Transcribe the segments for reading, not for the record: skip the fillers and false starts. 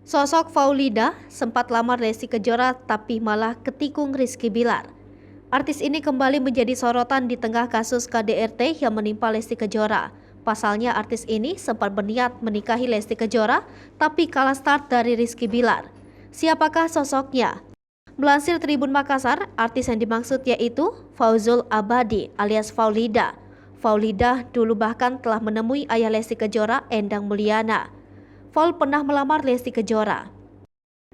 Sosok Faulida sempat lamar Lesti Kejora tapi malah ketikung Rizky Bilar. Artis ini kembali menjadi sorotan di tengah kasus KDRT yang menimpa Lesti Kejora. Pasalnya artis ini sempat berniat menikahi Lesti Kejora tapi kalah start dari Rizky Bilar. Siapakah sosoknya? Melansir Tribun Makassar, artis yang dimaksud yaitu Fauzul Abadi alias Faulida. Faulida dulu bahkan telah menemui ayah Lesti Kejora, Endang Mulyana. Faul pernah melamar Lesti Kejora.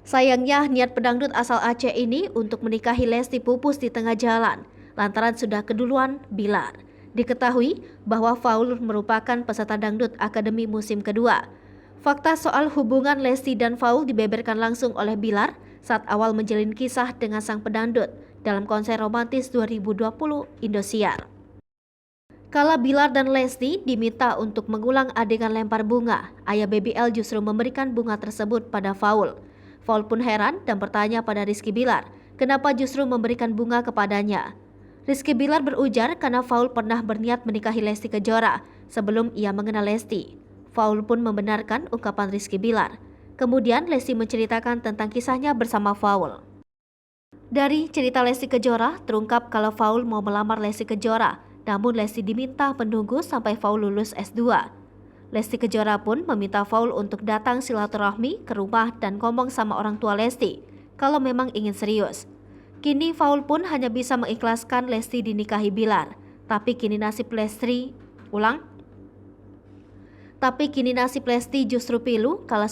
Sayangnya niat pedangdut asal Aceh ini untuk menikahi Lesti pupus di tengah jalan lantaran sudah keduluan Bilar. Diketahui bahwa Faul merupakan peserta dangdut Akademi musim kedua. Fakta soal hubungan Lesti dan Faul dibeberkan langsung oleh Bilar saat awal menjalin kisah dengan sang pedangdut dalam konser romantis 2020 Indosiar. Kala Bilar dan Lesti diminta untuk mengulang adegan lempar bunga, ayah BBL justru memberikan bunga tersebut pada Faul. Faul pun heran dan bertanya pada Rizky Bilar, kenapa justru memberikan bunga kepadanya. Rizky Bilar berujar karena Faul pernah berniat menikahi Lesti Kejora sebelum ia mengenal Lesti. Faul pun membenarkan ungkapan Rizky Bilar. Kemudian Lesti menceritakan tentang kisahnya bersama Faul. Dari cerita Lesti Kejora, terungkap kalau Faul mau melamar Lesti Kejora, namun Lesti diminta menunggu sampai Faul lulus S2. Lesti Kejora pun meminta Faul untuk datang silaturahmi ke rumah dan ngomong sama orang tua Lesti kalau memang ingin serius. Kini Faul pun hanya bisa mengikhlaskan Lesti dinikahi Bilar, tapi kini nasib Lesti justru pilu kala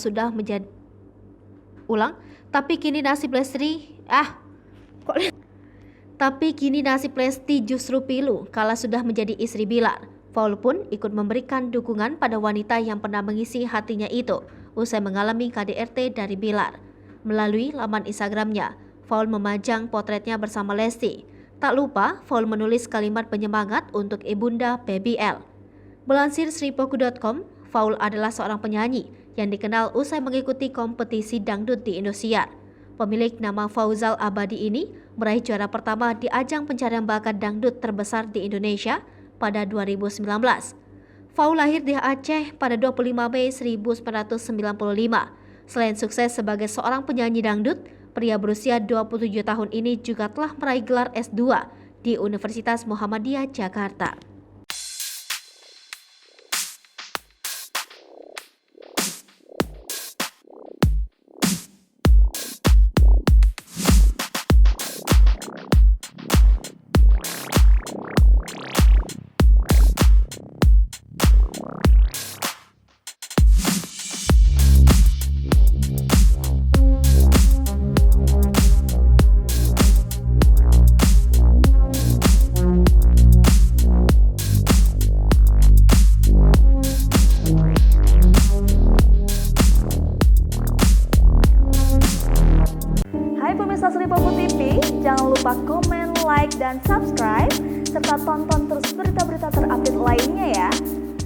sudah menjadi istri Bilar. Faul pun ikut memberikan dukungan pada wanita yang pernah mengisi hatinya itu usai mengalami KDRT dari Bilar. Melalui laman Instagramnya, Faul memajang potretnya bersama Lesti. Tak lupa, Faul menulis kalimat penyemangat untuk ibunda BBL. Melansir sripoku.com, Faul adalah seorang penyanyi yang dikenal usai mengikuti kompetisi dangdut di Indosiar. Pemilik nama Fauzul Abadi ini meraih juara pertama di ajang pencarian bakat dangdut terbesar di Indonesia pada 2019. Faul lahir di Aceh pada 25 Mei 1995. Selain sukses sebagai seorang penyanyi dangdut, pria berusia 27 tahun ini juga telah meraih gelar S2 di Universitas Muhammadiyah Jakarta. Hai pemirsa Sripoku TV, jangan lupa komen, like, dan subscribe, serta tonton terus berita-berita terupdate lainnya ya.